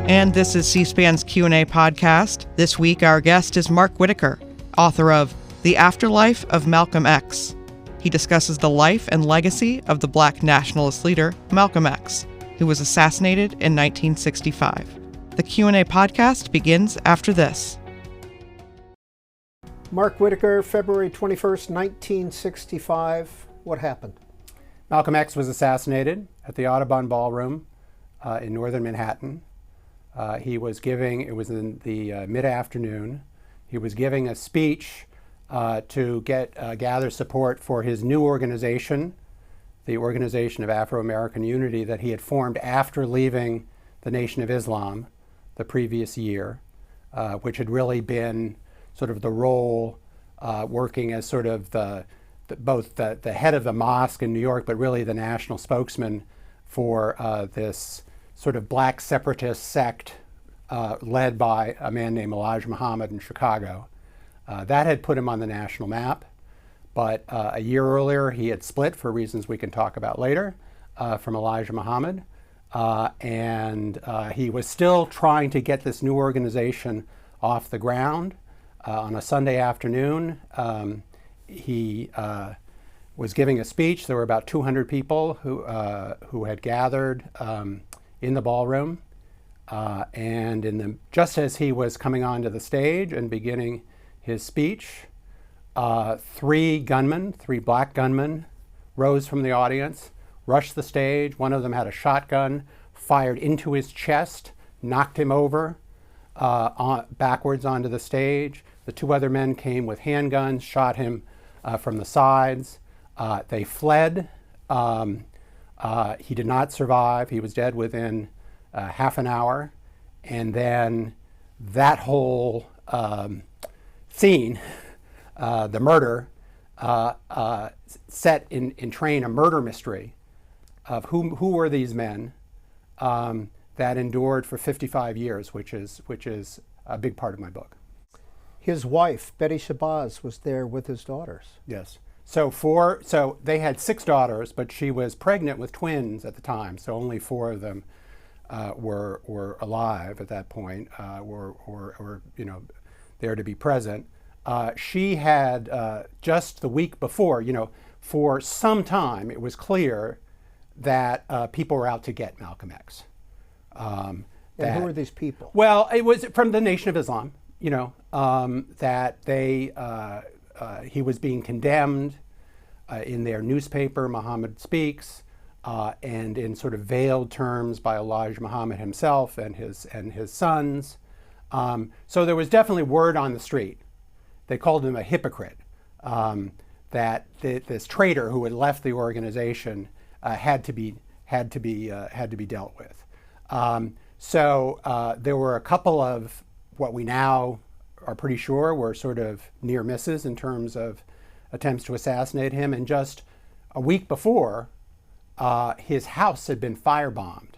And this is C-SPAN's Q&A podcast. This week, our guest is Mark Whitaker, author of The Afterlife of Malcolm X. He discusses the life and legacy of the Black nationalist leader, Malcolm X, who was assassinated in 1965. The Q&A podcast begins after this. Mark Whitaker, February 21st, 1965. What happened? Malcolm X was assassinated at the Audubon Ballroom in northern Manhattan. It was in the mid-afternoon. He was giving a speech to gather support for his new organization, the Organization of Afro-American Unity, that he had formed after leaving the Nation of Islam the previous year, which had really been sort of the role working as sort of both the head of the mosque in New York, but really the national spokesman for this sort of black separatist sect led by a man named Elijah Muhammad in Chicago. That had put him on the national map, but a year earlier he had split for reasons we can talk about later from Elijah Muhammad, and he was still trying to get this new organization off the ground. On a Sunday afternoon, he was giving a speech. There were about 200 people who had gathered in the ballroom, and just as he was coming onto the stage and beginning his speech, three black gunmen, rose from the audience, rushed the stage. One of them had a shotgun, fired into his chest, knocked him over backwards onto the stage. The two other men came with handguns, shot him from the sides. They fled. He did not survive. He was dead within half an hour. And then that whole scene, the murder, set in train a murder mystery of who were these men that endured for 55 years, which is a big part of my book. His wife, Betty Shabazz, was there with his daughters. Yes. So they had 6 daughters, but she was pregnant with twins at the time, so only 4 of them were alive at that point, or there to be present. She had just the week before, for some time, it was clear that people were out to get Malcolm X. And who were these people? Well, it was from the Nation of Islam. That he was being condemned in their newspaper, Muhammad Speaks, and in sort of veiled terms by Elijah Muhammad himself and his sons. So there was definitely word on the street. They called him a hypocrite. That this traitor who had left the organization had to be dealt with. So there were a couple of what we now are pretty sure were sort of near misses in terms of attempts to assassinate him. And just a week before, his house had been firebombed.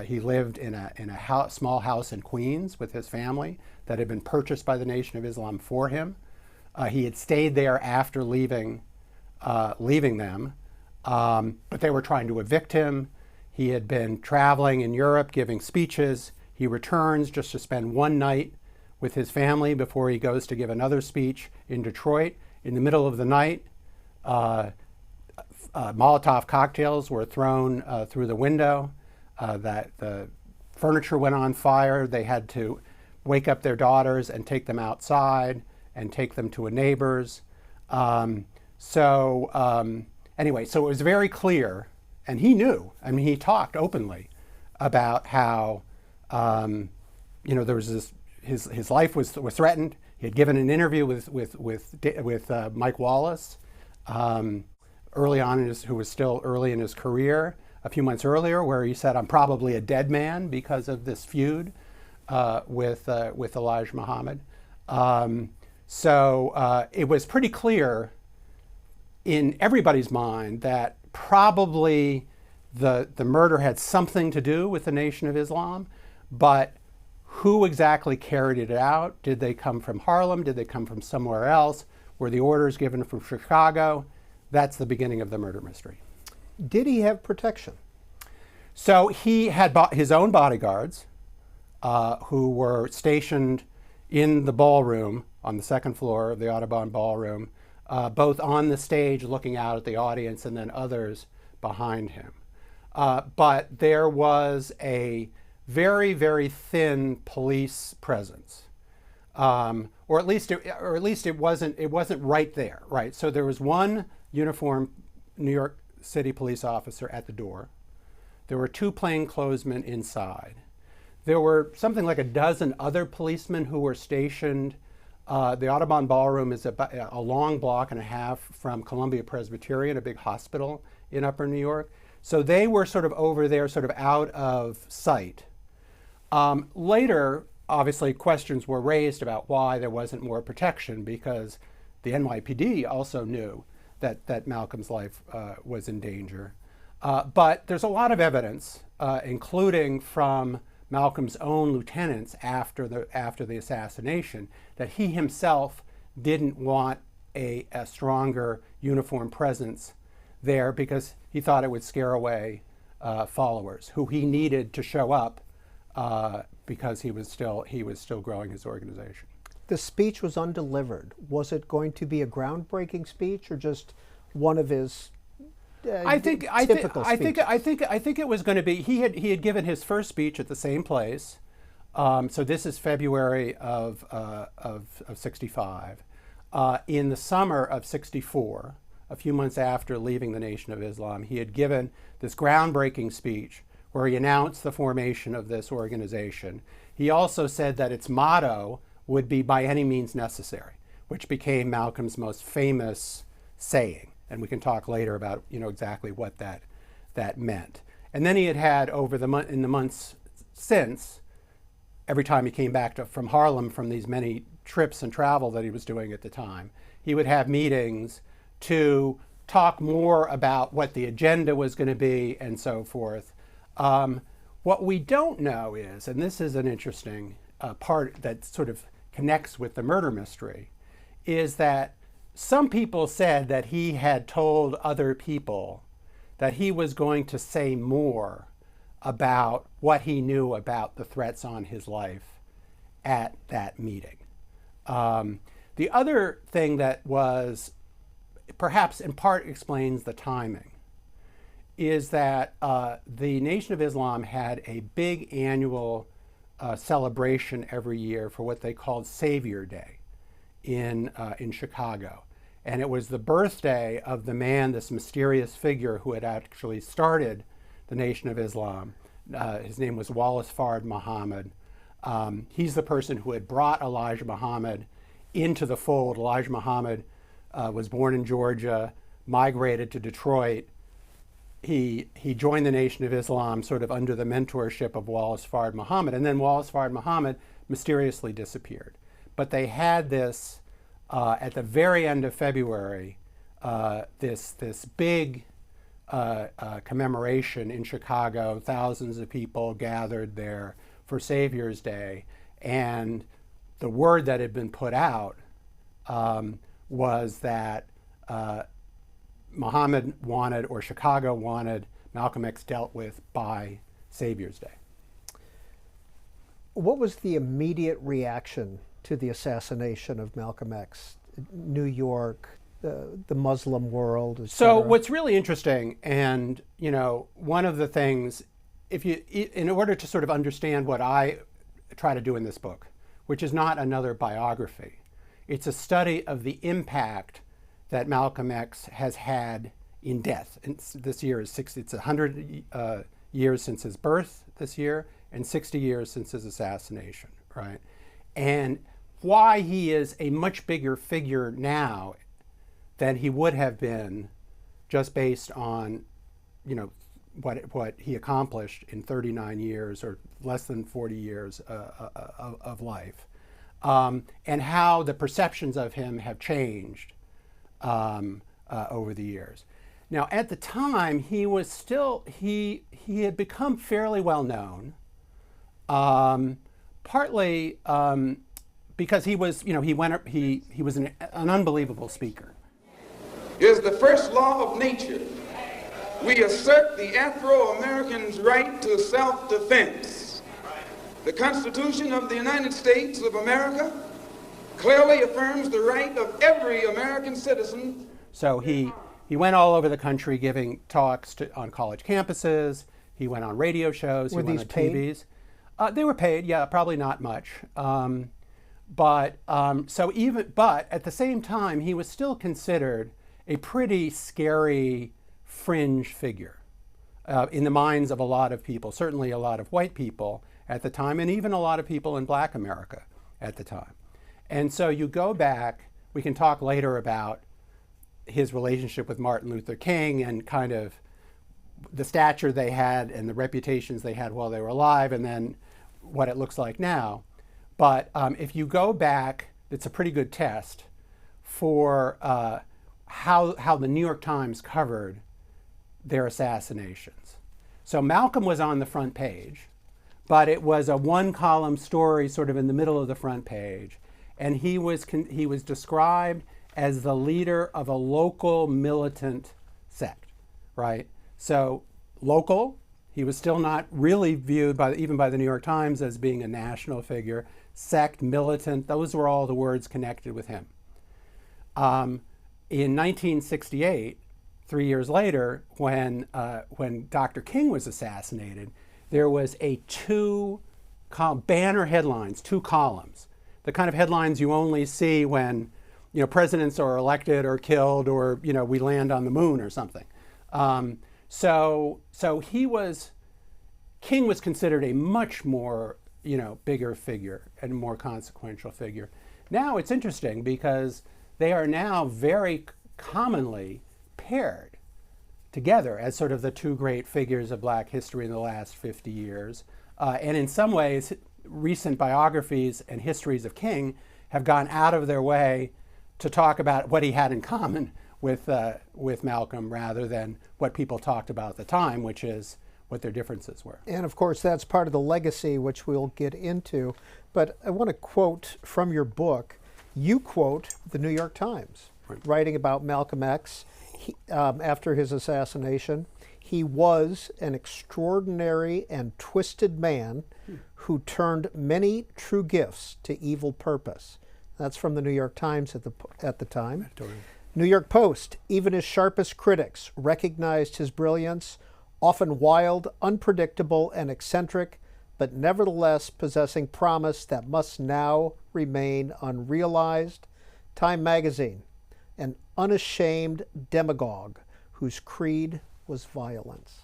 He lived in a small house in Queens with his family that had been purchased by the Nation of Islam for him. He had stayed there after leaving them, but they were trying to evict him. He had been traveling in Europe, giving speeches. He returns just to spend one night with his family before he goes to give another speech in Detroit. In the middle of the night, Molotov cocktails were thrown through the window. That the furniture went on fire. They had to wake up their daughters and take them outside and take them to a neighbor's. Anyway, so it was very clear, and he knew. I mean, he talked openly about how there was this. His life was threatened. He had given an interview with Mike Wallace early on who was still early in his career, a few months earlier, where he said, "I'm probably a dead man because of this feud with Elijah Muhammad." So it was pretty clear in everybody's mind that probably the murder had something to do with the Nation of Islam, but who exactly carried it out? Did they come from Harlem? Did they come from somewhere else? Were the orders given from Chicago? That's the beginning of the murder mystery. Did he have protection? So he had his own bodyguards. who were stationed in the ballroom on the second floor of the Audubon Ballroom, both on the stage looking out at the audience and then others behind him. But there was a very, very thin police presence, or at least it wasn't right there, right? So there was one uniformed New York City police officer at the door. There were two plainclothesmen inside. There were something like a dozen other policemen who were stationed. The Audubon Ballroom is about a long block and a half from Columbia Presbyterian, a big hospital in Upper New York. So they were sort of over there, sort of out of sight. Later, obviously, questions were raised about why there wasn't more protection, because the NYPD also knew that Malcolm's life was in danger. But there's a lot of evidence, including from Malcolm's own lieutenants after the assassination, that he himself didn't want a stronger uniformed presence there because he thought it would scare away followers who he needed to show up because he was still growing his organization. The speech was undelivered. Was it going to be a groundbreaking speech or just one of his typical speeches? I think it was going to be. He had given his first speech at the same place. So this is February of '65. In the summer of '64, a few months after leaving the Nation of Islam, he had given this groundbreaking speech where he announced the formation of this organization. He also said that its motto would be "by any means necessary," which became Malcolm's most famous saying. And we can talk later about exactly what that meant. And then he had in the months since, every time he came back from Harlem from these many trips and travel that he was doing at the time, he would have meetings to talk more about what the agenda was going to be and so forth. What we don't know is, and this is an interesting part that sort of connects with the murder mystery, is that some people said that he had told other people that he was going to say more about what he knew about the threats on his life at that meeting. The other thing that was perhaps in part explains the timing is that the Nation of Islam had a big annual celebration every year for what they called Savior Day in Chicago. And it was the birthday of the man, this mysterious figure who had actually started the Nation of Islam. His name was Wallace Fard Muhammad. He's the person who had brought Elijah Muhammad into the fold. Elijah Muhammad was born in Georgia, migrated to Detroit. He joined the Nation of Islam sort of under the mentorship of Wallace Fard Muhammad, and then Wallace Fard Muhammad mysteriously disappeared. But they had this, at the very end of February, this big commemoration in Chicago. Thousands of people gathered there for Savior's Day, and the word that had been put out was that Muhammad wanted, or Chicago wanted, Malcolm X dealt with by Savior's Day. What was the immediate reaction to the assassination of Malcolm X? New York, the Muslim world, et cetera. So what's really interesting, and one of the things, in order to sort of understand what I try to do in this book, which is not another biography, it's a study of the impact that Malcolm X has had in death. And this year is it's 100 years since his birth this year, and 60 years since his assassination, right? And why he is a much bigger figure now than he would have been just based on, what he accomplished in 39 years or less than 40 years of life, and how the perceptions of him have changed over the years. Now, at the time, he was still, he had become fairly well known, partly because he was, he was an unbelievable speaker. It is the first law of nature. We assert the Afro-American's right to self-defense. The Constitution of the United States of America clearly affirms the right of every American citizen. So he went all over the country giving talks on college campuses. He went on radio shows. Were he went these on paid? TVs. They were paid, yeah, probably not much. But at the same time, he was still considered a pretty scary fringe figure in the minds of a lot of people, certainly a lot of white people at the time, and even a lot of people in Black America at the time. And so you go back, we can talk later about his relationship with Martin Luther King and kind of the stature they had and the reputations they had while they were alive, and then what it looks like now. But if you go back, it's a pretty good test for how the New York Times covered their assassinations. So Malcolm was on the front page, but it was a one-column story sort of in the middle of the front page, and he was described as the leader of a local militant sect, right? So local, he was still not really viewed even by the New York Times as being a national figure. Sect, militant, those were all the words connected with him. In 1968, 3 years later, when Dr. King was assassinated, there was a banner headlines, 2 columns, the kind of headlines you only see when presidents are elected or killed, or we land on the moon or something. So King was considered a much more bigger figure and more consequential figure. Now it's interesting because they are now very commonly paired together as sort of the 2 great figures of Black history in the last 50 years. And in some ways, recent biographies and histories of King have gone out of their way to talk about what he had in common with Malcolm rather than what people talked about at the time, which is what their differences were. And of course, that's part of the legacy, which we'll get into. But I want to quote from your book. You quote the New York Times, writing about Malcolm X after his assassination. He was an extraordinary and twisted man who turned many true gifts to evil purpose. That's from the New York Times at the time. New York Post, even his sharpest critics recognized his brilliance, often wild, unpredictable, and eccentric, but nevertheless possessing promise that must now remain unrealized. Time magazine, an unashamed demagogue whose creed was violence.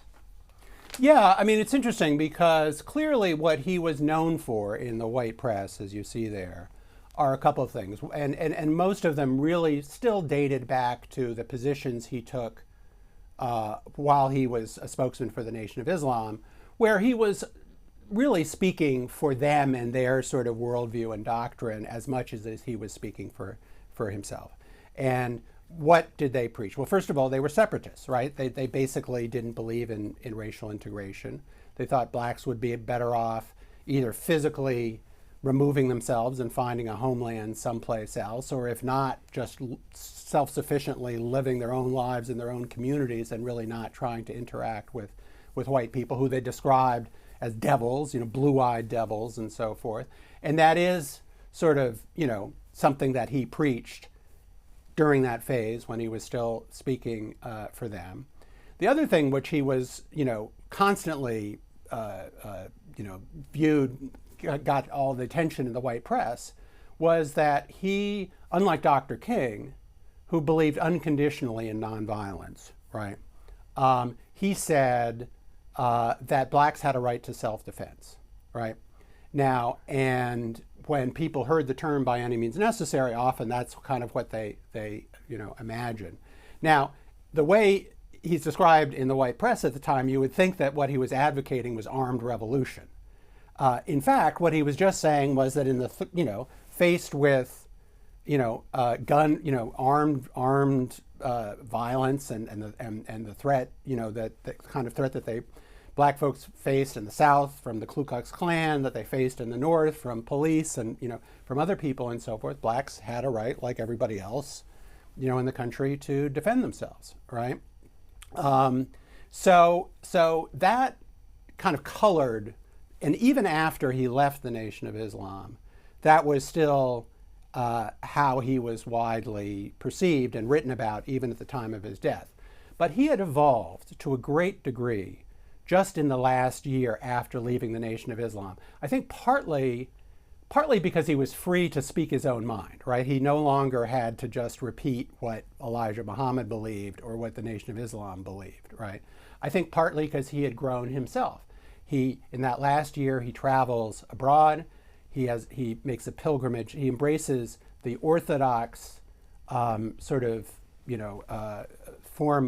Yeah, I mean, it's interesting because clearly what he was known for in the white press, as you see there, are a couple of things. And most of them really still dated back to the positions he took while he was a spokesman for the Nation of Islam, where he was really speaking for them and their sort of worldview and doctrine as much as he was speaking for himself. And what did they preach? Well, first of all, they were separatists, right? They basically didn't believe in racial integration. They thought blacks would be better off either physically removing themselves and finding a homeland someplace else, or if not, just self-sufficiently living their own lives in their own communities and really not trying to interact with white people who they described as devils, blue-eyed devils and so forth. And that is sort of, something that he preached during that phase when he was still speaking for them. The other thing which he was, constantly, viewed, got all the attention in the white press, was that he, unlike Dr. King, who believed unconditionally in nonviolence, right? He said that blacks had a right to self-defense, right? Now, and when people heard the term by any means necessary, often that's kind of what they imagine. Now, the way he's described in the white press at the time, you would think that what he was advocating was armed revolution. In fact, what he was just saying was that in the faced with armed violence and the threat, that the kind of threat that black folks faced in the South from the Ku Klux Klan, that they faced in the North from police and from other people and so forth, blacks had a right, like everybody else, in the country, to defend themselves, right? So that kind of colored and even after he left the Nation of Islam, that was still how he was widely perceived and written about, even at the time of his death. But he had evolved to a great degree just in the last year after leaving the Nation of Islam. I think partly because he was free to speak his own mind, right? He no longer had to just repeat what Elijah Muhammad believed or what the Nation of Islam believed, right? I think partly because he had grown himself. In that last year, he travels abroad. He makes a pilgrimage. He embraces the Orthodox form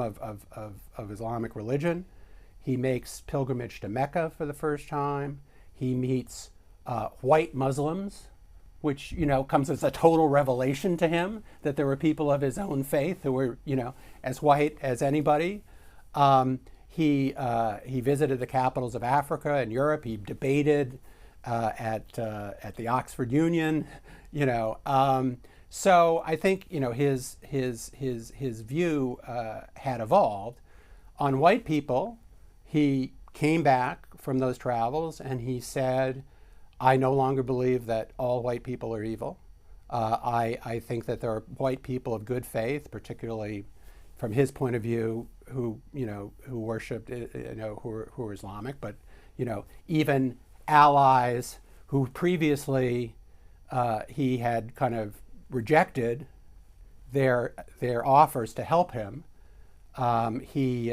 of Islamic religion. He makes pilgrimage to Mecca for the first time. He meets white Muslims, which comes as a total revelation to him that there were people of his own faith who were as white as anybody. He visited the capitals of Africa and Europe. He debated at the Oxford Union. So I think his view had evolved. On white people, he came back from those travels and he said, I no longer believe that all white people are evil. I think that there are white people of good faith, particularly from his point of view, who worshipped, who were Islamic, but even allies who previously he had kind of rejected their offers to help him. He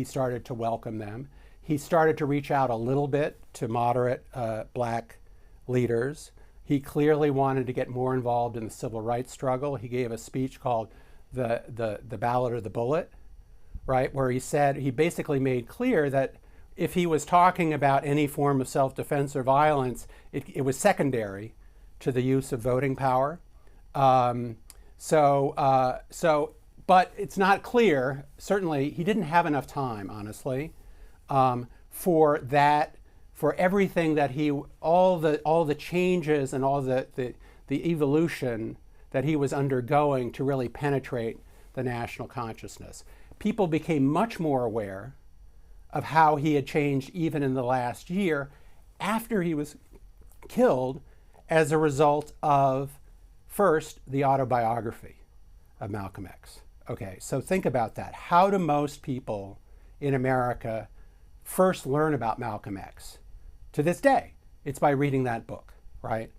started to welcome them. He started to reach out a little bit to moderate black leaders. He clearly wanted to get more involved in the civil rights struggle. He gave a speech called the Ballad of the Bullet, right, where he basically made clear that if he was talking about any form of self-defense or violence, it was secondary to the use of voting power. But it's not clear. Certainly, he didn't have enough time, honestly, for everything that all the changes and all the evolution that he was undergoing to really penetrate the national consciousness. People became much more aware of how he had changed even in the last year after he was killed as a result of, first, the autobiography of Malcolm X. Okay, so think about that. How do most people in America first learn about Malcolm X? To this day, it's by reading that book, right?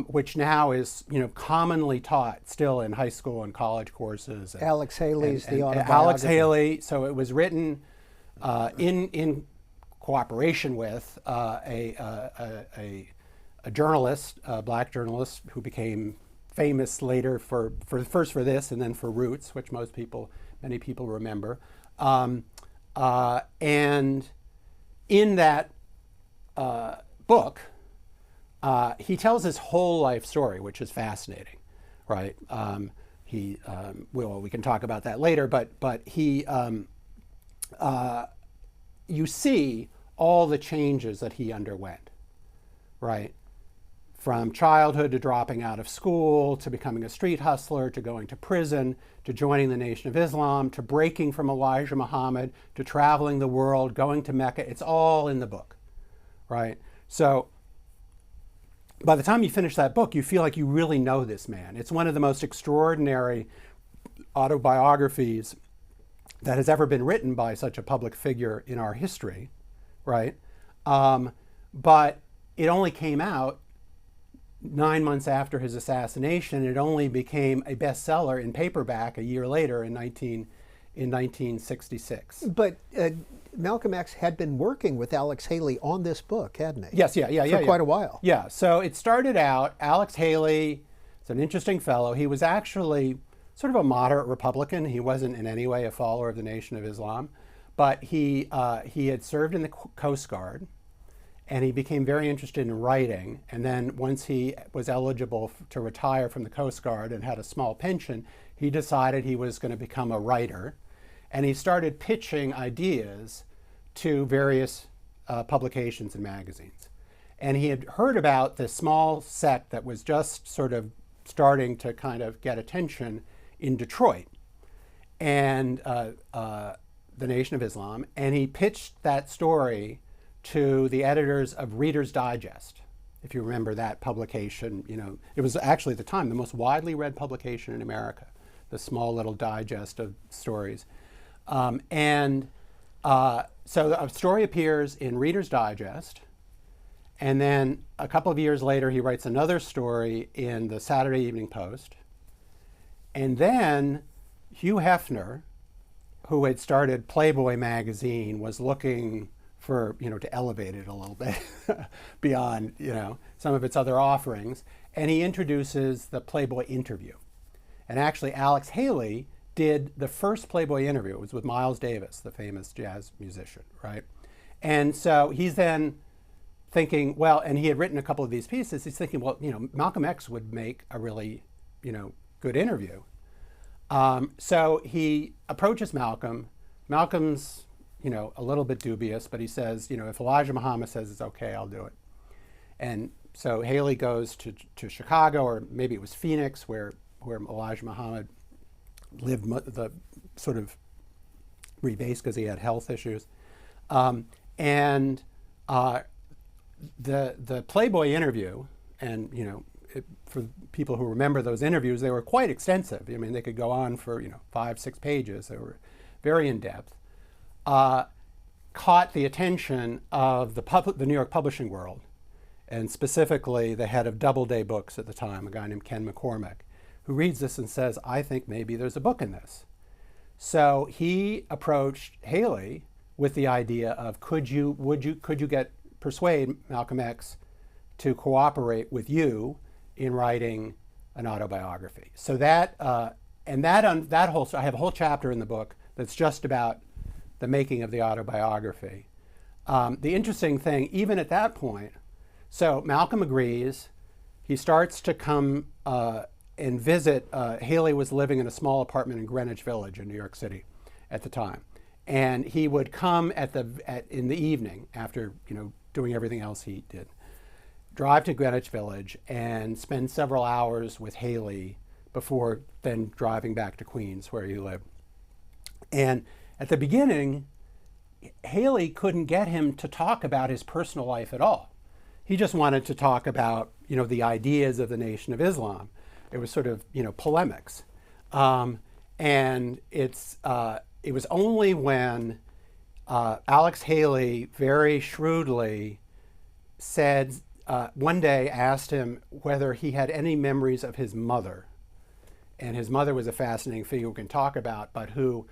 Which now is, commonly taught still in high school and college courses. Alex Haley's The Autobiography. Alex Haley. So it was written in cooperation with a journalist, a black journalist, who became famous later for this and then for Roots, which many people remember. And in that book, he tells his whole life story, which is fascinating, right? We can talk about that later, but you see all the changes that he underwent, right? From childhood to dropping out of school, to becoming a street hustler, to going to prison, to joining the Nation of Islam, to breaking from Elijah Muhammad, to traveling the world, going to Mecca. It's all in the book, right? So by the time you finish that book, you feel like you really know this man. It's one of the most extraordinary autobiographies that has ever been written by such a public figure in our history, right? But it only came out 9 months after his assassination. It only became a bestseller in paperback a year later in 1966. But Malcolm X had been working with Alex Haley on this book, hadn't he? Yes, for quite a while. Yeah, so it started out, Alex Haley is an interesting fellow. He was actually sort of a moderate Republican. He wasn't in any way a follower of the Nation of Islam, but he had served in the Coast Guard, and he became very interested in writing. And then once he was eligible to retire from the Coast Guard and had a small pension, he decided he was going to become a writer. And he started pitching ideas to various publications and magazines. And he had heard about this small sect that was just sort of starting to kind of get attention in Detroit. And the Nation of Islam, and he pitched that story to the editors of Reader's Digest. If you remember that publication, it was actually at the time the most widely read publication in America, the small little digest of stories. So a story appears in Reader's Digest, and then a couple of years later he writes another story in the Saturday Evening Post. And then Hugh Hefner, who had started Playboy magazine, was looking for, to elevate it a little bit beyond, some of its other offerings. And he introduces the Playboy interview. And actually, Alex Haley did the first Playboy interview. It was with Miles Davis, the famous jazz musician, right? And so he's then thinking, well, and he had written a couple of these pieces. He's thinking, well, Malcolm X would make a really, good interview. So he approaches Malcolm. Malcolm's, a little bit dubious, but he says, if Elijah Muhammad says it's okay, I'll do it. And so Haley goes to Chicago, or maybe it was Phoenix, where Elijah Muhammad lived, the sort of rebased because he had health issues. The Playboy interview, and for people who remember those interviews, they were quite extensive. I mean, they could go on for 5-6 pages. They were very in depth. Caught the attention of the New York publishing world, and specifically the head of Doubleday Books at the time, a guy named Ken McCormick, who reads this and says, I think maybe there's a book in this. So he approached Haley with the idea of could you persuade Malcolm X to cooperate with you in writing an autobiography. So that I have a whole chapter in the book that's just about the making of the autobiography. The interesting thing, even at that point, so Malcolm agrees. He starts to come and visit. Haley was living in a small apartment in Greenwich Village in New York City at the time. And he would come in the evening after doing everything else he did, drive to Greenwich Village and spend several hours with Haley before then driving back to Queens, where he lived. And at the beginning, Haley couldn't get him to talk about his personal life at all. He just wanted to talk about, the ideas of the Nation of Islam. It was sort of, polemics. And it was only when Alex Haley very shrewdly said, one day asked him whether he had any memories of his mother. And his mother was a fascinating figure we can talk about, but who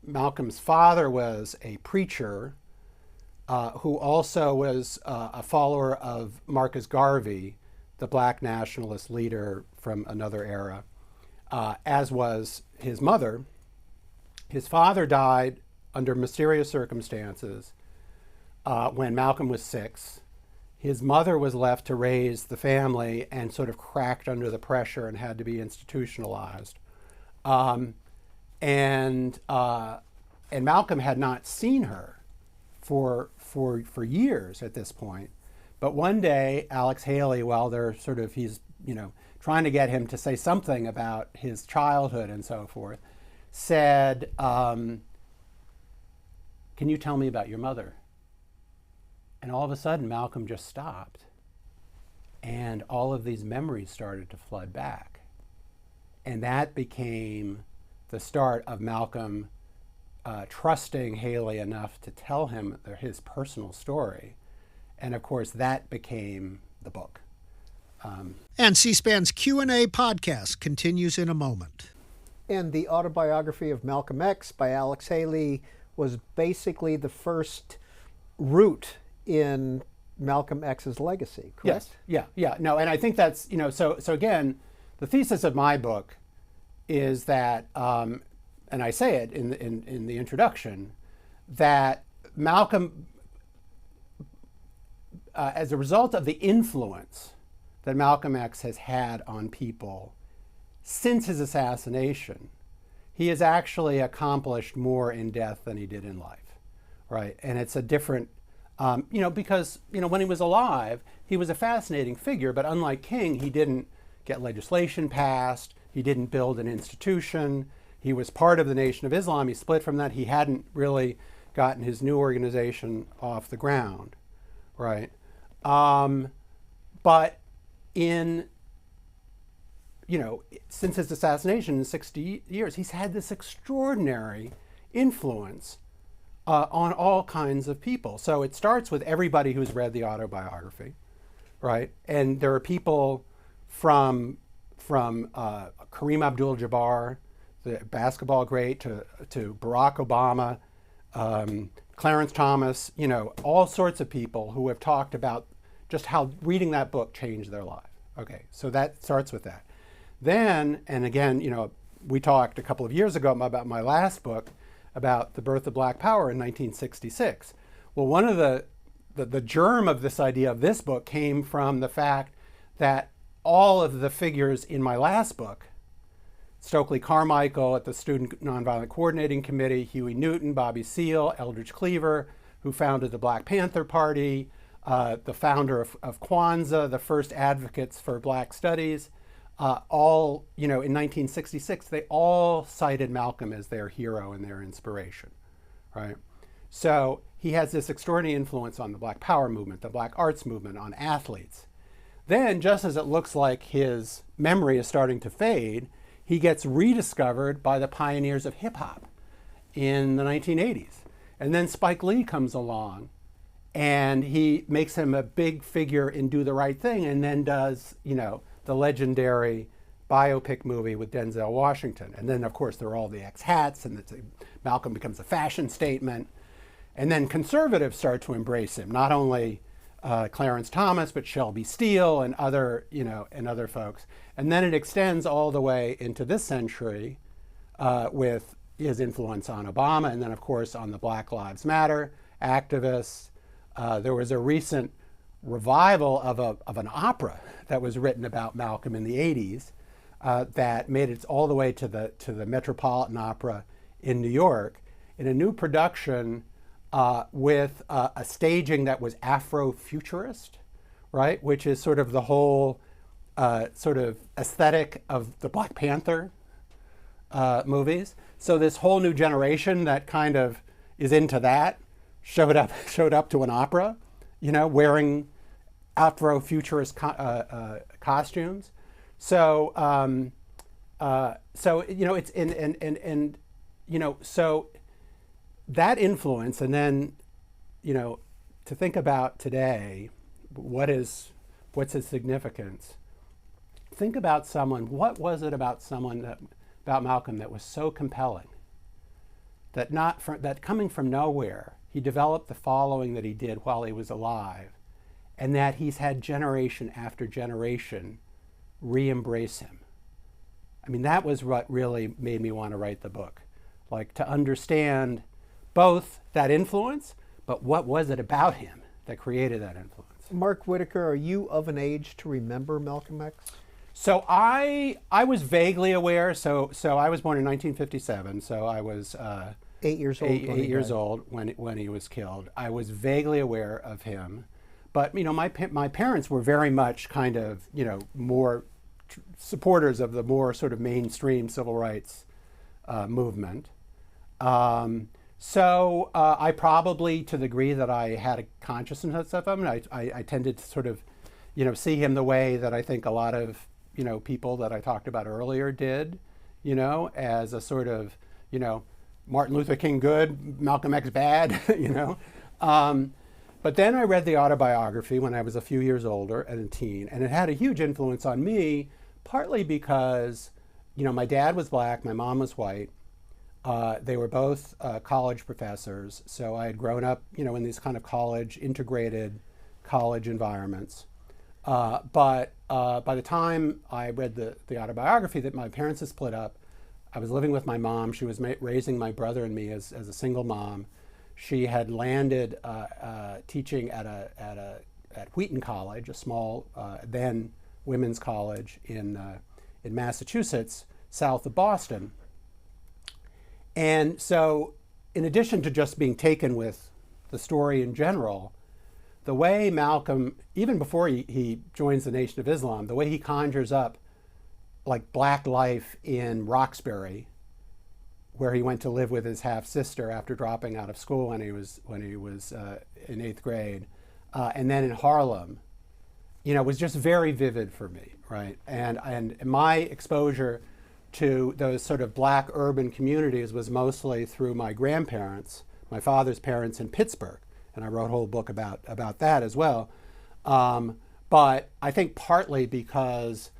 Malcolm's father was a preacher who also was a follower of Marcus Garvey, the black nationalist leader from another era, as was his mother. His father died under mysterious circumstances when Malcolm was 6. His mother was left to raise the family and sort of cracked under the pressure and had to be institutionalized. And Malcolm had not seen her for years at this point. But one day, Alex Haley, while he's trying to get him to say something about his childhood and so forth, said, can you tell me about your mother? And all of a sudden, Malcolm just stopped. And all of these memories started to flood back. And that became the start of Malcolm trusting Haley enough to tell him his personal story. And of course, that became the book. And C-SPAN's Q&A podcast continues in a moment. And the autobiography of Malcolm X by Alex Haley was basically the first root in Malcolm X's legacy, correct? Yes, yeah. No, and I think that's, so again, the thesis of my book is that, and I say it in the introduction, that Malcolm, as a result of the influence that Malcolm X has had on people since his assassination, he has actually accomplished more in death than he did in life, right? And it's a different, because, when he was alive, he was a fascinating figure, but unlike King, he didn't get legislation passed, he didn't build an institution, He was part of the Nation of Islam. He split from that. He hadn't really gotten his new organization off the ground, right? But in, since his assassination in 60 years, he's had this extraordinary influence on all kinds of people. So it starts with everybody who's read the autobiography, right? And there are people from Kareem Abdul-Jabbar, the basketball great, to Barack Obama, Clarence Thomas, all sorts of people who have talked about just how reading that book changed their life. Okay, so that starts with that. Then, and again, we talked a couple of years ago about my last book about the birth of Black Power in 1966. Well, one of the germ of this idea of this book came from the fact that all of the figures in my last book, Stokely Carmichael at the Student Nonviolent Coordinating Committee, Huey Newton, Bobby Seale, Eldridge Cleaver, who founded the Black Panther Party, the founder of Kwanzaa, the first advocates for Black studies, all, in 1966, they all cited Malcolm as their hero and their inspiration, right? So he has this extraordinary influence on the Black Power movement, the Black arts movement, on athletes. Then, just as it looks like his memory is starting to fade, he gets rediscovered by the pioneers of hip hop in the 1980s. And then Spike Lee comes along and he makes him a big figure in Do the Right Thing, and then does, the legendary biopic movie with Denzel Washington. And then, of course, there are all the X-hats, and Malcolm becomes a fashion statement. And then conservatives start to embrace him, not only Clarence Thomas, but Shelby Steele and other folks. And then it extends all the way into this century with his influence on Obama, and then, of course, on the Black Lives Matter activists. There was a recent revival of an opera that was written about Malcolm in the 80s that made it all the way to the Metropolitan Opera in New York in a new production with a staging that was Afro-futurist, right? Which is sort of the whole sort of aesthetic of the Black Panther movies. So this whole new generation that kind of is into that showed up to an opera, wearing Afro-futurist costumes. So it's so that influence, and then to think about today, what's its significance? Think about someone. What was it about about Malcolm that was so compelling that coming from nowhere, he developed the following that he did while he was alive, and that he's had generation after generation re-embrace him? I mean, that was what really made me want to write the book, like to understand both that influence, but what was it about him that created that influence? Mark Whitaker, are you of an age to remember Malcolm X? So I was vaguely aware. So I was born in 1957. So I was 8 years old. 8 years old when he was killed. I was vaguely aware of him, but my parents were very much kind of more supporters of the more sort of mainstream civil rights movement. So I probably, to the degree that I had a consciousness of him, I tended to sort of see him the way that I think a lot of people that I talked about earlier did, as a sort of Martin Luther King good, Malcolm X bad, But then I read the autobiography when I was a few years older and a teen, and it had a huge influence on me, partly because, my dad was Black, my mom was white. They were both college professors, so I had grown up, in these kind of integrated college environments. But by the time I read the autobiography, that my parents had split up, I was living with my mom. She was raising my brother and me as a single mom. She had landed teaching at Wheaton College, a small then women's college in Massachusetts, south of Boston. And so, in addition to just being taken with the story in general, the way Malcolm, even before he joins the Nation of Islam, the way he conjures up like Black life in Roxbury, where he went to live with his half sister after dropping out of school when he was in 8th grade, and then in Harlem, was just very vivid for me, right? And my exposure to those sort of black urban communities was mostly through my grandparents, my father's parents in Pittsburgh, and I wrote a whole book about that as well. But I think partly because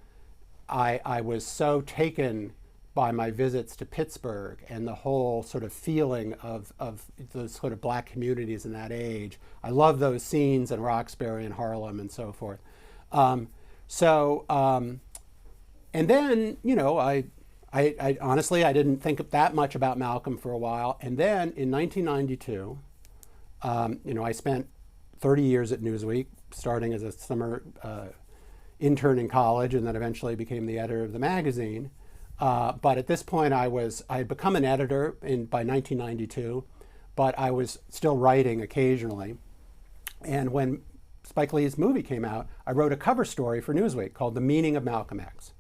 I was so taken by my visits to Pittsburgh and the whole sort of feeling of those sort of black communities in that age. I love those scenes in Roxbury and Harlem and so forth. And then, I honestly, I didn't think that much about Malcolm for a while. And then in 1992, I spent 30 years at Newsweek, starting as a summer intern in college, and then eventually became the editor of the magazine. But at this point, I had become an editor by 1992, but I was still writing occasionally. And when Spike Lee's movie came out, I wrote a cover story for Newsweek called "The Meaning of Malcolm X."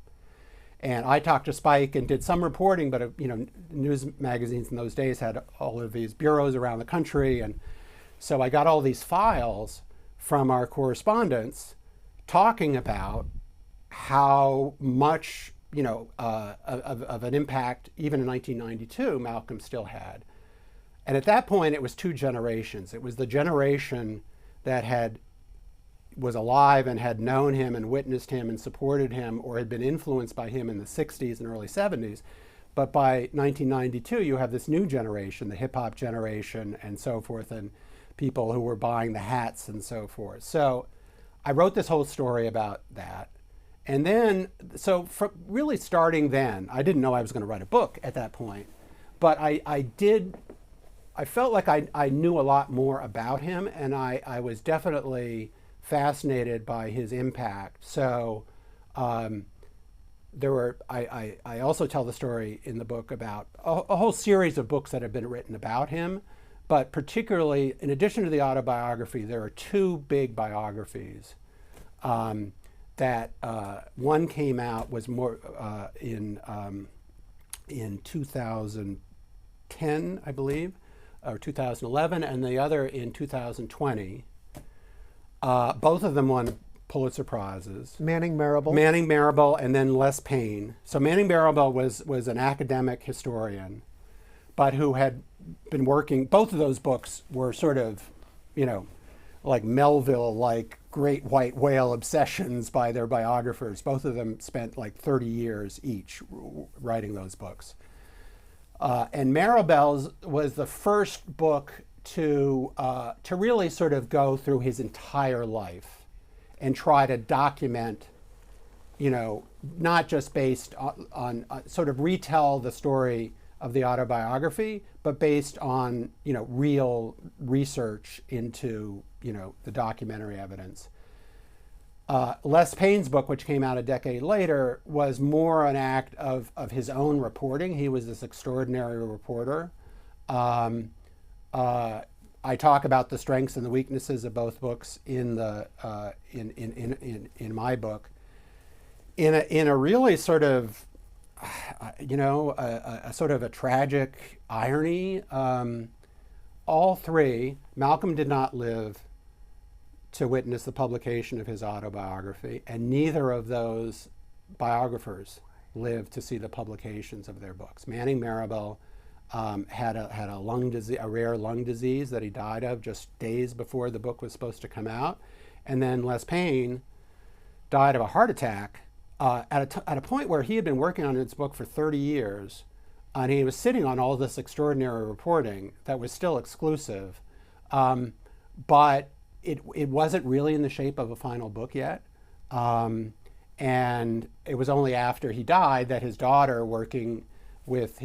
And I talked to Spike and did some reporting, but news magazines in those days had all of these bureaus around the country, and so I got all these files from our correspondents talking about how much of an impact, even in 1992, Malcolm still had. And at that point, it was two generations. It was the generation that was alive and had known him and witnessed him and supported him or had been influenced by him in the 60s and early 70s. But by 1992, you have this new generation, the hip hop generation and so forth, and people who were buying the hats and so forth. So I wrote this whole story about that. And then, so really starting then, I didn't know I was going to write a book at that point, but I felt like I knew a lot more about him, and I was definitely fascinated by his impact. So I also tell the story in the book about a whole series of books that have been written about him, but particularly, in addition to the autobiography, there are two big biographies. That one came out was more in 2010, I believe, or 2011, and the other in 2020. Both of them won Pulitzer Prizes. Manning Marable, and then Les Payne. So Manning Marable was an academic historian, but who had been working. Both of those books were sort of, like Melville-like great white whale obsessions by their biographers. Both of them spent like 30 years each writing those books. And Marable's was the first book to really sort of go through his entire life and try to document, not just based on sort of retell the story of the autobiography, but based on, real research into, the documentary evidence. Les Payne's book, which came out a decade later, was more an act of his own reporting. He was this extraordinary reporter. I talk about the strengths and the weaknesses of both books in my book. In a really sort of, a sort of a tragic irony. All three, Malcolm did not live to witness the publication of his autobiography, and neither of those biographers lived to see the publications of their books. Manning Marable had a lung disease, a rare lung disease that he died of just days before the book was supposed to come out, and then Les Payne died of a heart attack at a point where he had been working on his book for 30 years, and he was sitting on all this extraordinary reporting that was still exclusive, but it wasn't really in the shape of a final book yet. And it was only after he died that his daughter, working with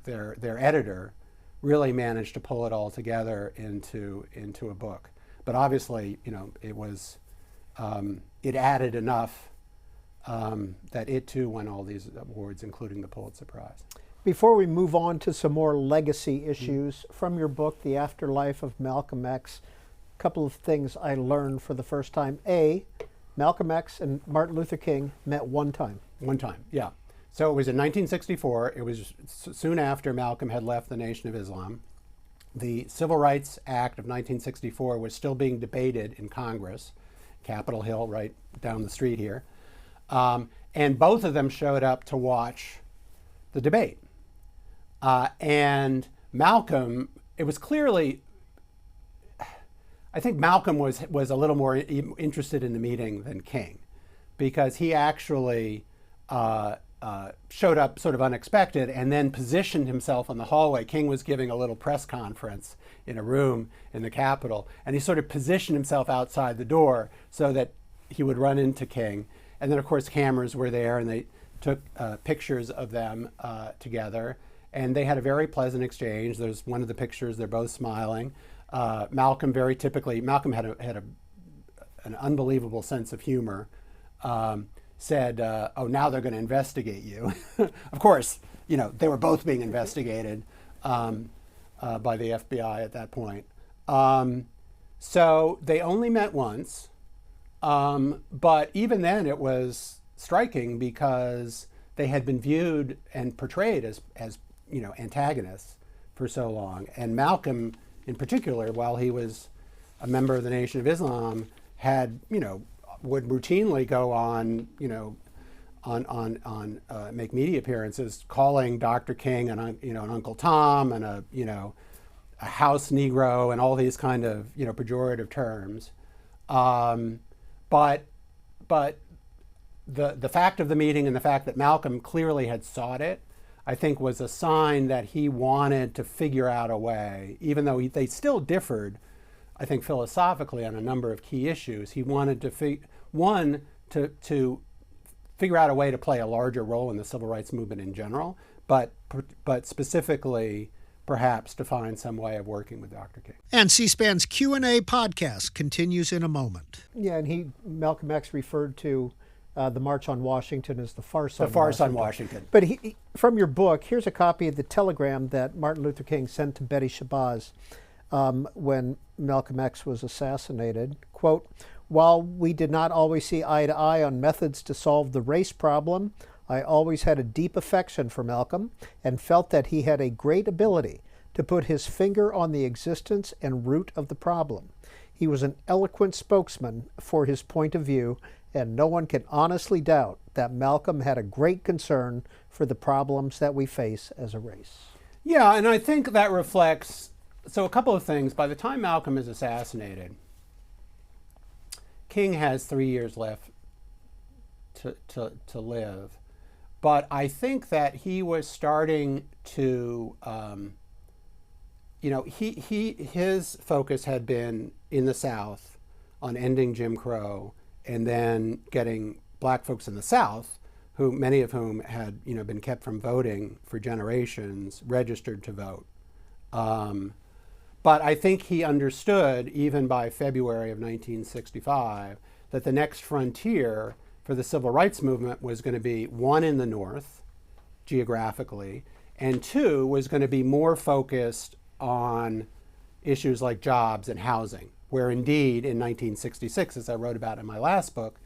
their editor, really managed to pull it all together into a book. But obviously, it was it added enough that it too won all these awards, including the Pulitzer Prize. Before we move on to some more legacy issues from your book, The Afterlife of Malcolm X, a couple of things I learned for the first time. A, Malcolm X and Martin Luther King met one time. One time, yeah. So it was in 1964. It was soon after Malcolm had left the Nation of Islam. The Civil Rights Act of 1964 was still being debated in Congress, Capitol Hill, right down the street here. And both of them showed up to watch the debate. And Malcolm, it was clearly, I think Malcolm was a little more interested in the meeting than King, because he actually showed up sort of unexpected and then positioned himself in the hallway. King was giving a little press conference in a room in the Capitol, and he sort of positioned himself outside the door so that he would run into King. And then, of course, cameras were there, and they took pictures of them together. And they had a very pleasant exchange. There's one of the pictures, they're both smiling. Malcolm, very typically, Malcolm had an unbelievable sense of humor. Said, oh, now they're going to investigate you. Of course, they were both being investigated by the FBI at that point. So they only met once. But even then it was striking because they had been viewed and portrayed as antagonists for so long. And Malcolm, in particular, while he was a member of the Nation of Islam, had, would routinely go on, make media appearances, calling Dr. King an Uncle Tom and a house Negro and all these kind of, pejorative terms. But the fact of the meeting and the fact that Malcolm clearly had sought it, I think, was a sign that he wanted to figure out a way, even though they still differed, I think, philosophically on a number of key issues. He wanted to figure out a way to play a larger role in the civil rights movement in general, but specifically perhaps to find some way of working with Dr. King. And C-SPAN's Q&A podcast continues in a moment. Yeah, and Malcolm X referred to the March on Washington as the farce on Washington. The farce on Washington. But from your book, here's a copy of the telegram that Martin Luther King sent to Betty Shabazz when Malcolm X was assassinated. Quote, "While we did not always see eye to eye on methods to solve the race problem, I always had a deep affection for Malcolm and felt that he had a great ability to put his finger on the existence and root of the problem. He was an eloquent spokesman for his point of view, and no one can honestly doubt that Malcolm had a great concern for the problems that we face as a race." Yeah, and I think that reflects, so a couple of things. By the time Malcolm is assassinated, King has 3 years left to live. But I think that he was starting to, his focus had been in the South on ending Jim Crow and then getting black folks in the South, many of whom had, been kept from voting for generations, registered to vote. But I think he understood, even by February of 1965, that the next frontier for the civil rights movement was going to be, one, in the North, geographically, and two, was going to be more focused on issues like jobs and housing, where indeed in 1966, as I wrote about in my last book,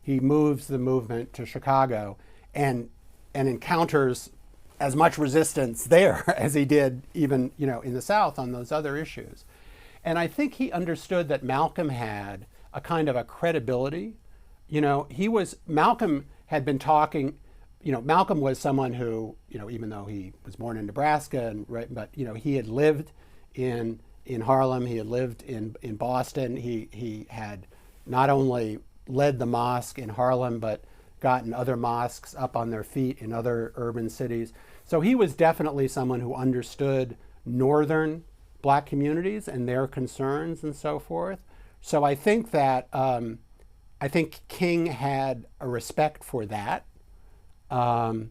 he moves the movement to Chicago and encounters as much resistance there as he did even, in the South on those other issues. And I think he understood that Malcolm had a kind of a credibility. Malcolm had been talking, Malcolm was someone who, even though he was born in Nebraska, but he had lived in Harlem, he had lived in Boston, he had not only led the mosque in Harlem, but gotten other mosques up on their feet in other urban cities. So he was definitely someone who understood northern black communities and their concerns and so forth. So I think that, King had a respect for that. But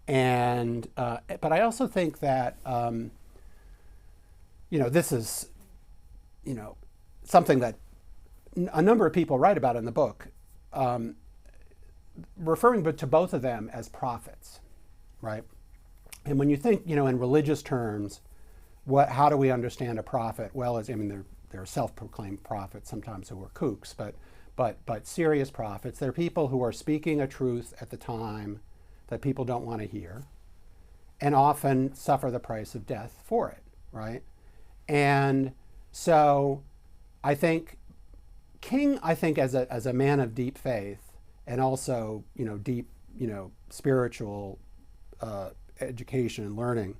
I also think that, this is, something that a number of people write about in the book, referring to both of them as prophets, right? And when you think, in religious terms, how do we understand a prophet? Well, there are self-proclaimed prophets sometimes who are kooks, but serious prophets. They're people who are speaking a truth at the time that people don't want to hear, and often suffer the price of death for it, right? And so I think King, as a man of deep faith and also, deep, spiritual education and learning,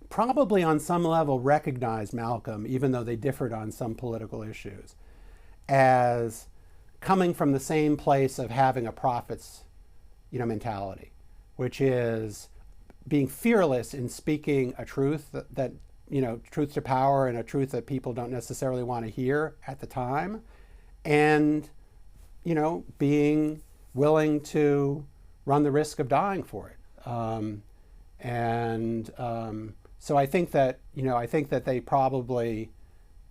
probably on some level recognized Malcolm, even though they differed on some political issues, as coming from the same place of having a prophet's, mentality, which is being fearless in speaking a truth that truth to power, and a truth that people don't necessarily want to hear at the time, and, being willing to run the risk of dying for it. So I think that, they probably,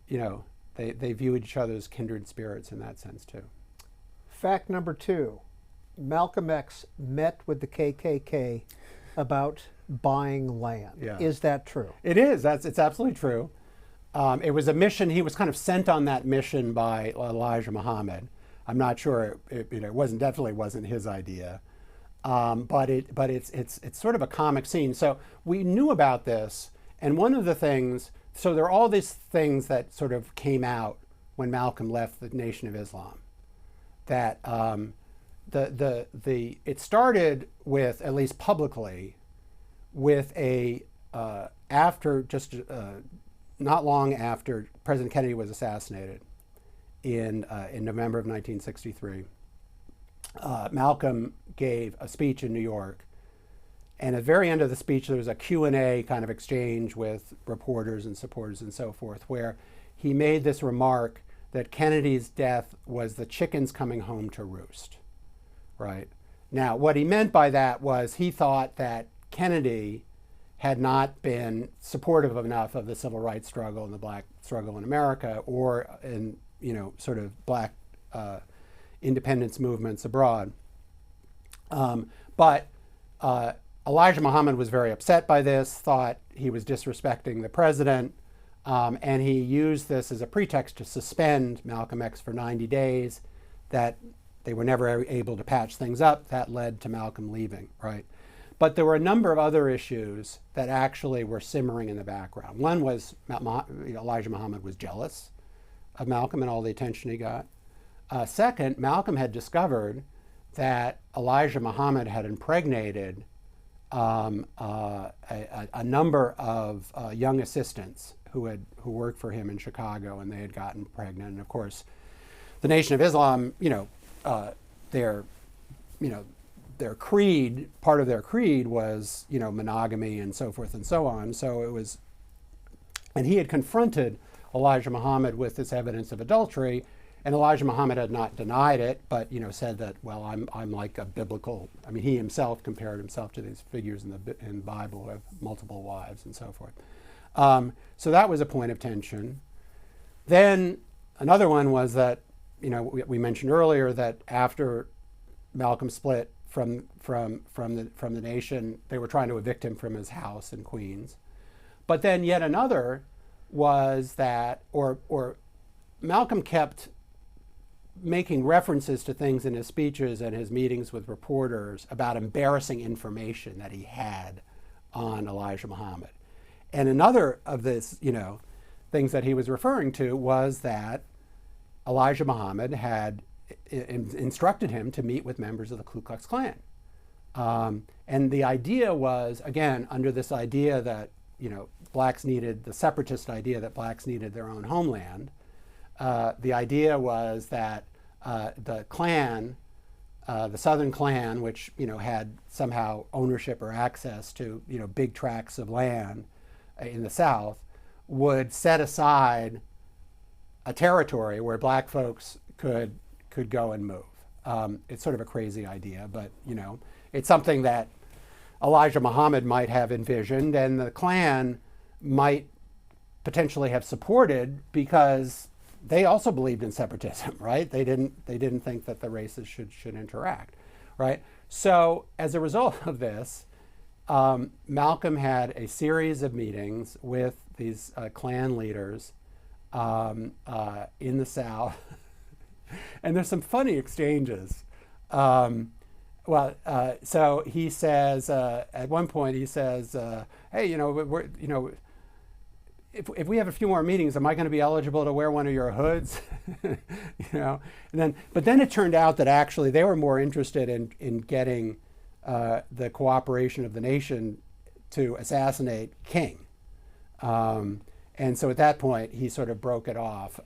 they viewed each other as kindred spirits in that sense too. Fact number 2, Malcolm X met with the KKK about buying land. Yeah. Is that true? It is. It's absolutely true. It was a mission. He was kind of sent on that mission by Elijah Muhammad. I'm not sure. It definitely wasn't his idea. But it's sort of a comic scene. So we knew about this, and one of the things. So there are all these things that sort of came out when Malcolm left the Nation of Islam. That it started with, at least publicly, with not long after President Kennedy was assassinated in November of 1963. Malcolm gave a speech in New York, and at the very end of the speech there was a Q&A kind of exchange with reporters and supporters and so forth, where he made this remark that Kennedy's death was the chickens coming home to roost, right? Now, what he meant by that was he thought that Kennedy had not been supportive enough of the civil rights struggle and the black struggle in America, or in, sort of black independence movements abroad. But Elijah Muhammad was very upset by this, thought he was disrespecting the president, and he used this as a pretext to suspend Malcolm X for 90 days. That they were never able to patch things up. That led to Malcolm leaving, right? But there were a number of other issues that actually were simmering in the background. One was Elijah Muhammad was jealous of Malcolm and all the attention he got. Second, Malcolm had discovered that Elijah Muhammad had impregnated a number of young assistants who worked for him in Chicago, and they had gotten pregnant. And of course, the Nation of Islam, their creed, part of their creed was, monogamy and so forth and so on. So it was, and he had confronted Elijah Muhammad with this evidence of adultery, and Elijah Muhammad had not denied it, but, said that, well, I'm like a biblical, he himself compared himself to these figures in the Bible who have multiple wives and so forth. So that was a point of tension. Then another one was that, we mentioned earlier that after Malcolm split from the nation, they were trying to evict him from his house in Queens. But then yet another was that, or Malcolm kept making references to things in his speeches and his meetings with reporters about embarrassing information that he had on Elijah Muhammad. And another of this, things that he was referring to was that Elijah Muhammad had instructed him to meet with members of the Ku Klux Klan. And the idea was, again, under this idea that, blacks needed, the separatist idea that blacks needed their own homeland, the idea was that the Klan, the Southern Klan, which, had somehow ownership or access to, big tracts of land in the South, would set aside a territory where black folks could go and move. It's sort of a crazy idea, but it's something that Elijah Muhammad might have envisioned, and the Klan might potentially have supported, because they also believed in separatism, right? They didn't think that the races should interact, right? So as a result of this, Malcolm had a series of meetings with these Klan leaders in the South. And there's some funny exchanges. So he says at one point, he says, "Hey, if we have a few more meetings, am I going to be eligible to wear one of your hoods?" But then it turned out that actually they were more interested in getting the cooperation of the nation to assassinate King, and so at that point he sort of broke it off.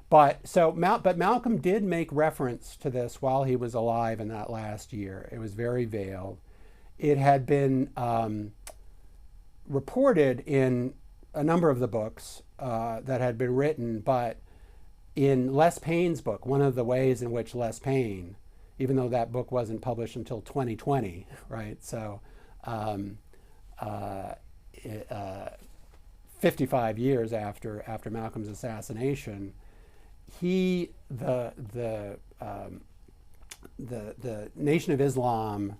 But Malcolm did make reference to this while he was alive in that last year. It was very veiled. It had been reported in a number of the books that had been written, but in Les Payne's book, one of the ways in which Les Payne, even though that book wasn't published until 2020, right? So 55 years after Malcolm's assassination, the Nation of Islam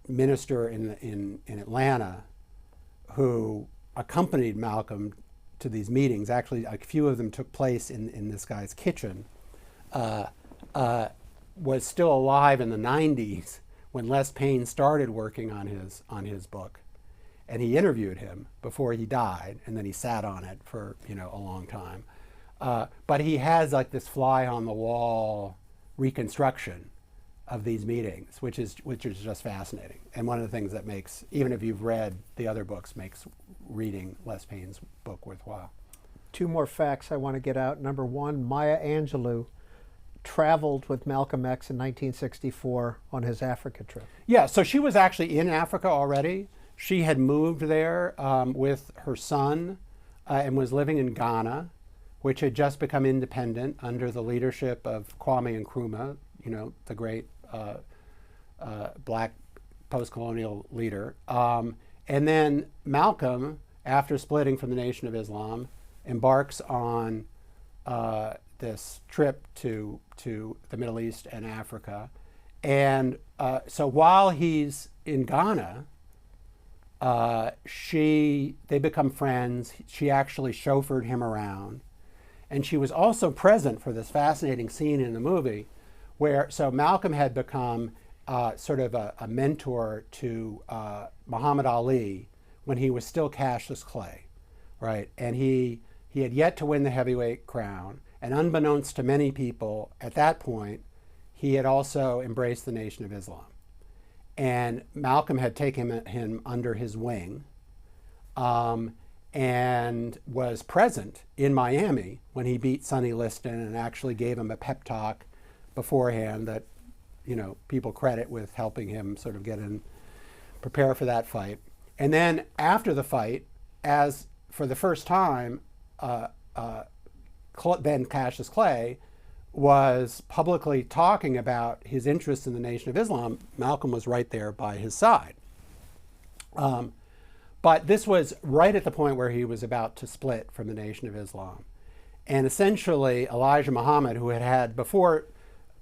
minister in Atlanta, who accompanied Malcolm to these meetings, actually a few of them took place in this guy's kitchen, was still alive in the 90s when Les Payne started working on his book, and he interviewed him before he died, and then he sat on it for a long time. But he has like this fly on the wall reconstruction of these meetings, which is just fascinating. And one of the things that makes, even if you've read the other books, makes reading Les Payne's book worthwhile. Two more facts I want to get out. Number one, Maya Angelou traveled with Malcolm X in 1964 on his Africa trip. Yeah, so she was actually in Africa already. She had moved there with her son and was living in Ghana, which had just become independent under the leadership of Kwame Nkrumah, the great black post-colonial leader. And then Malcolm, after splitting from the Nation of Islam, embarks on this trip to the Middle East and Africa. And so while he's in Ghana, they become friends. She actually chauffeured him around. And she was also present for this fascinating scene in the movie so Malcolm had become sort of a mentor to Muhammad Ali when he was still Cassius Clay, right? And he had yet to win the heavyweight crown. And unbeknownst to many people at that point, he had also embraced the Nation of Islam. And Malcolm had taken him under his wing and was present in Miami when he beat Sonny Liston and actually gave him a pep talk beforehand that people credit with helping him sort of prepare for that fight. And then after the fight, as for the first time, then Cassius Clay was publicly talking about his interest in the Nation of Islam, Malcolm was right there by his side. But this was right at the point where he was about to split from the Nation of Islam. And essentially, Elijah Muhammad, who had before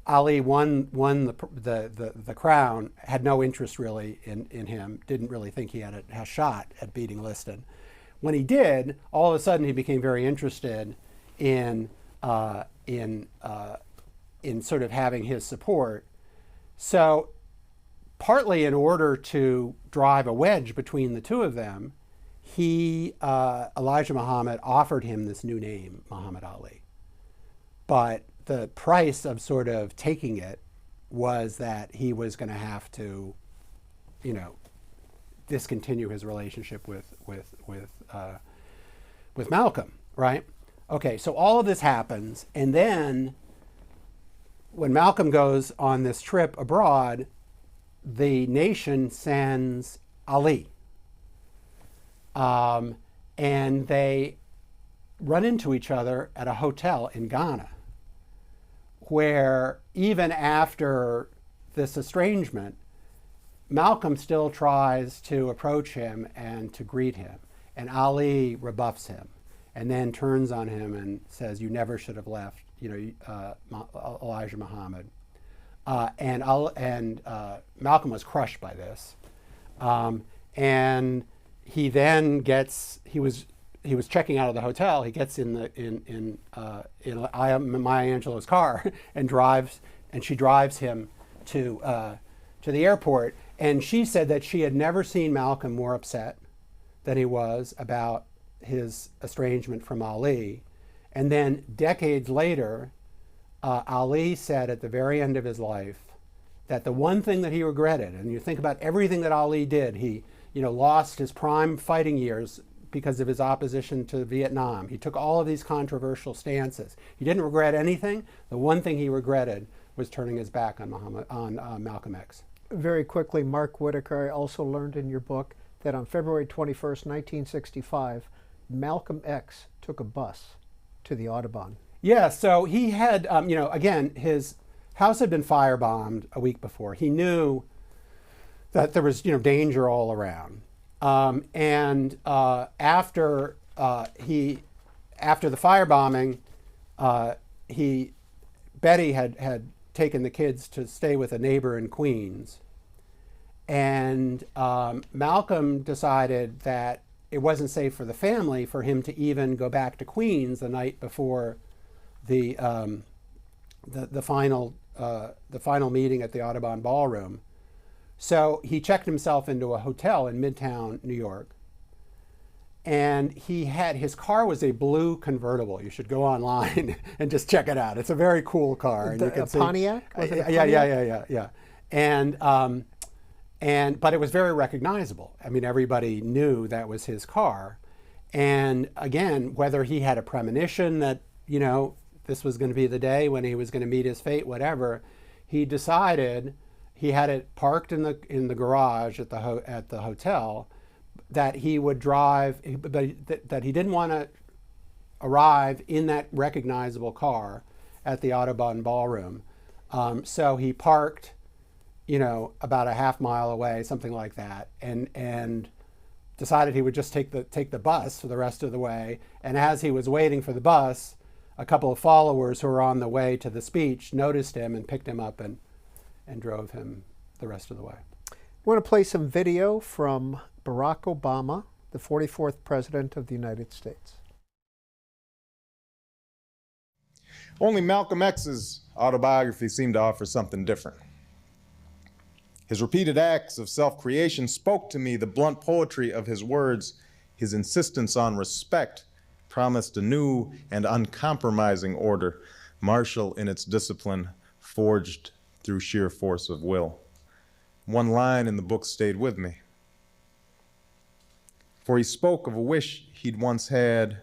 Ali won the crown, had no interest really in him, didn't really think he had a shot at beating Liston. When he did, all of a sudden he became very interested in sort of having his support. So partly in order to drive a wedge between the two of them, Elijah Muhammad offered him this new name, Muhammad Ali. But the price of sort of taking it was that he was going to have to, discontinue his relationship with Malcolm, right? Okay, so all of this happens, and then when Malcolm goes on this trip abroad, the nation sends Ali. And they run into each other at a hotel in Ghana, where even after this estrangement, Malcolm still tries to approach him and to greet him. And Ali rebuffs him and then turns on him and says, "You never should have left, Elijah Muhammad." And Malcolm was crushed by this. And he then he was checking out of the hotel. He gets in Maya Angelou's car and she drives him to the airport, and she said that she had never seen Malcolm more upset than he was about his estrangement from Ali. And then decades later, Ali said at the very end of his life that the one thing that he regretted, and you think about everything that Ali did, he lost his prime fighting years because of his opposition to Vietnam. He took all of these controversial stances. He didn't regret anything. The one thing he regretted was turning his back on Malcolm X. Very quickly, Mark Whitaker, I also learned in your book that on February 21st, 1965, Malcolm X took a bus to the Audubon. Yeah, so he had, again, his house had been firebombed a week before. He knew that there was, danger all around. After the firebombing, Betty had taken the kids to stay with a neighbor in Queens, and Malcolm decided that it wasn't safe for the family for him to even go back to Queens the night before the final meeting at the Audubon Ballroom. So he checked himself into a hotel in Midtown, New York, and his car was a blue convertible. You should go online and just check it out. It's a very cool car. And you can see, Pontiac? Was it a yeah. Pontiac? But it was very recognizable. I mean, everybody knew that was his car. And again, whether he had a premonition that, this was going to be the day when he was going to meet his fate, whatever, he decided, he had it parked in the garage at the hotel, that he would drive, but that he didn't want to arrive in that recognizable car at the Audubon Ballroom. So he parked, about a half mile away, something like that, and decided he would just take the bus for the rest of the way. And as he was waiting for the bus, a couple of followers who were on the way to the speech noticed him and picked him up and drove him the rest of the way. I want to play some video from Barack Obama, the 44th President of the United States. Only Malcolm X's autobiography seemed to offer something different. His repeated acts of self-creation spoke to me the blunt poetry of his words. His insistence on respect promised a new and uncompromising order, martial in its discipline, forged through sheer force of will. One line in the book stayed with me. For he spoke of a wish he'd once had,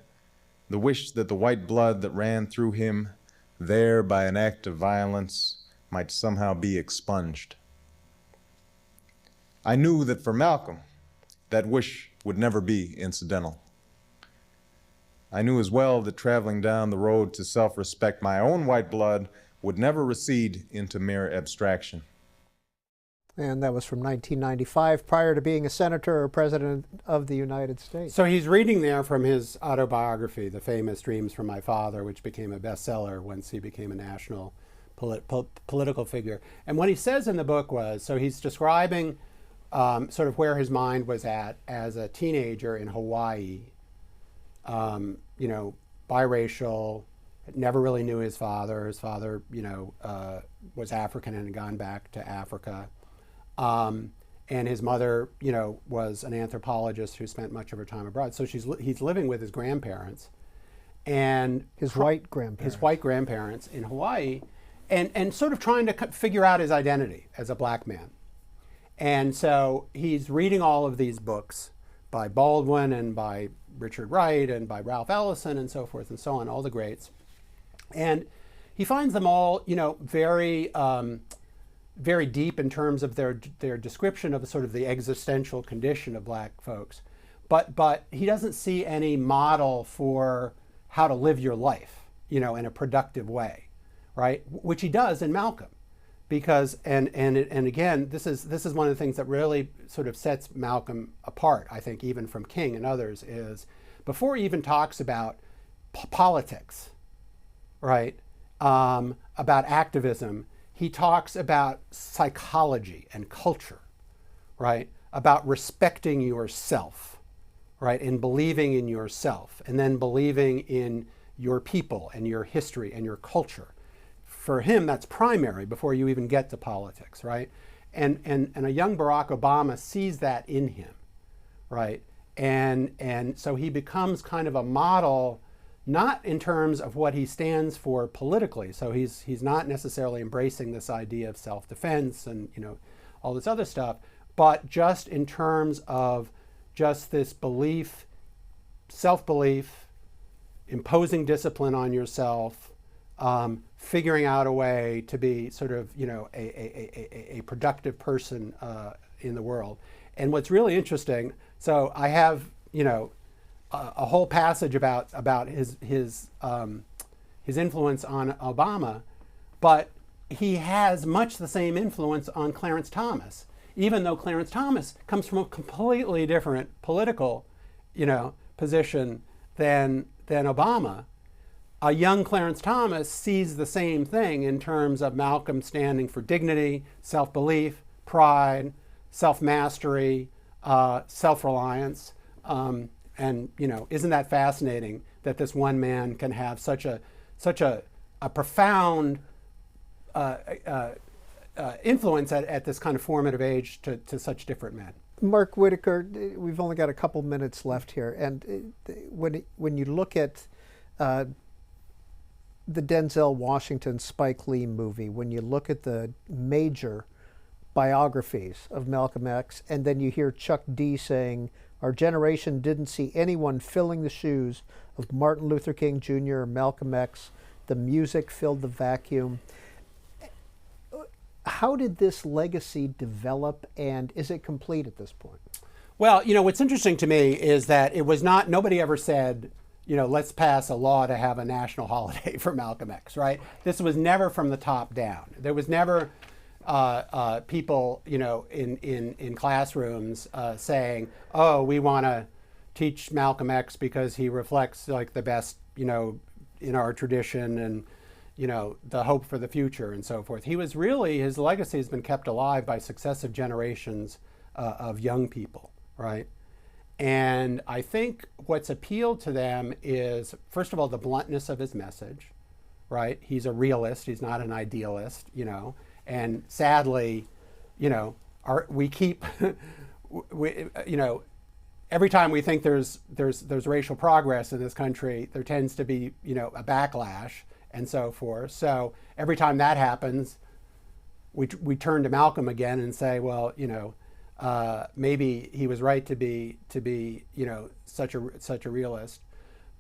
the wish that the white blood that ran through him, there by an act of violence, might somehow be expunged. I knew that for Malcolm, that wish would never be incidental. I knew as well that traveling down the road to self-respect, my own white blood would never recede into mere abstraction. And that was from 1995, prior to being a senator or president of the United States. So he's reading there from his autobiography, The Famous Dreams from My Father, which became a bestseller once he became a national political figure. And what he says in the book was, so he's describing sort of where his mind was at as a teenager in Hawaii, biracial, never really knew his father. His father, was African and had gone back to Africa. And his mother, was an anthropologist who spent much of her time abroad. So he's living with his grandparents, and His white grandparents in Hawaii, and sort of trying to figure out his identity as a black man. And so he's reading all of these books by Baldwin and by Richard Wright and by Ralph Ellison and so forth and so on, all the greats. And he finds them all, very, very deep in terms of their description of sort of the existential condition of black folks. But he doesn't see any model for how to live your life, in a productive way, right? Which he does in Malcolm. Because, and again, this is one of the things that really sort of sets Malcolm apart, I think, even from King and others, is before he even talks about politics, right, about activism, he talks about psychology and culture, right, about respecting yourself, right, and believing in yourself, and then believing in your people and your history and your culture. for him, that's primary before you even get to politics, right? And a young Barack Obama sees that in him, right? And so he becomes kind of a model, not in terms of what he stands for politically. So he's not necessarily embracing this idea of self-defense and, you know, all this other stuff, but just in terms of just this belief, self-belief, imposing discipline on yourself, figuring out a way to be sort of, you know, a productive person in the world. And what's really interesting, so I have, you know, a whole passage about his influence on Obama, but he has much the same influence on Clarence Thomas, even though Clarence Thomas comes from a completely different political, you know, position than Obama. A young Clarence Thomas sees the same thing in terms of Malcolm standing for dignity, self-belief, pride, self-mastery, self-reliance. And, you know, isn't that fascinating that this one man can have such a profound influence at this kind of formative age to such different men? Mark Whitaker, we've only got a couple minutes left here, and when you look at the Denzel Washington Spike Lee movie, when you look at the major biographies of Malcolm X, and then you hear Chuck D saying, "Our generation didn't see anyone filling the shoes of Martin Luther King Jr. or Malcolm X. The music filled the vacuum." How did this legacy develop, and is it complete at this point? Well, you know, what's interesting to me is that it was not, nobody ever said, you know, let's pass a law to have a national holiday for Malcolm X, right? This was never from the top down. There was never people, you know, in classrooms saying, oh, we want to teach Malcolm X because he reflects like the best, you know, in our tradition and, you know, the hope for the future and so forth. He was really, his legacy has been kept alive by successive generations of young people, right? And I think what's appealed to them is, first of all, the bluntness of his message, right? He's a realist, he's not an idealist, you know. And sadly, you know, we keep, you know, every time we think there's racial progress in this country, there tends to be, you know, a backlash and so forth. So every time that happens, we turn to Malcolm again and say, well, you know, maybe he was right to be, you know, such a realist.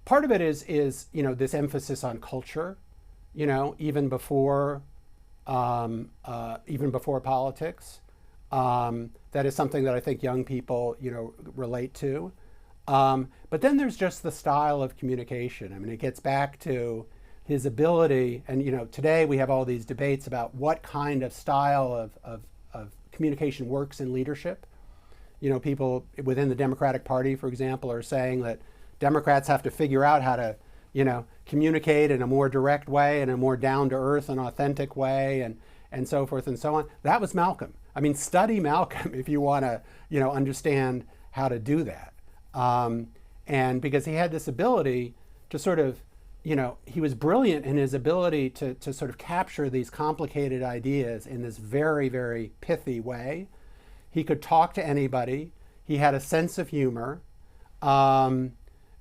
Part of it is you know, this emphasis on culture, you know, even before politics. That is something that I think young people, you know, relate to. But then there's just the style of communication. I mean, it gets back to his ability, and, you know, today we have all these debates about what kind of style of communication works in leadership. You know, people within the Democratic Party, for example, are saying that Democrats have to figure out how to, you know, communicate in a more direct way, in a more down-to-earth and authentic way, and so forth and so on. That was Malcolm. I mean, study Malcolm if you want to, you know, understand how to do that. And because he had this ability to sort of, you know, he was brilliant in his ability to sort of capture these complicated ideas in this very, very pithy way. He could talk to anybody. He had a sense of humor.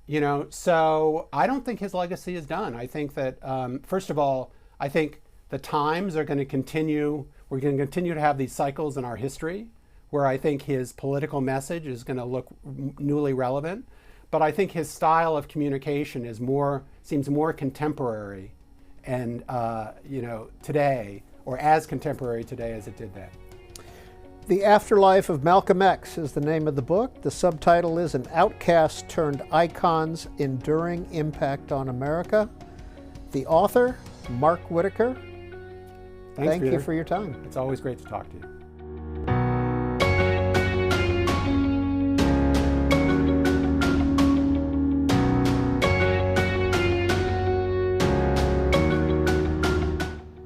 You know, so I don't think his legacy is done. I think that, first of all, I think the times are going to continue. We're going to continue to have these cycles in our history where I think his political message is going to look newly relevant. But I think his style of communication seems more contemporary and, you know, today, or as contemporary today as it did then. The Afterlife of Malcolm X is the name of the book. The subtitle is An Outcast Turned Icon's Enduring Impact on America. The author, Mark Whitaker. Thank you for your time. It's always great to talk to you.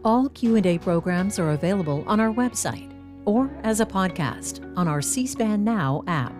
All Q&A programs are available on our website or as a podcast on our C-SPAN Now app.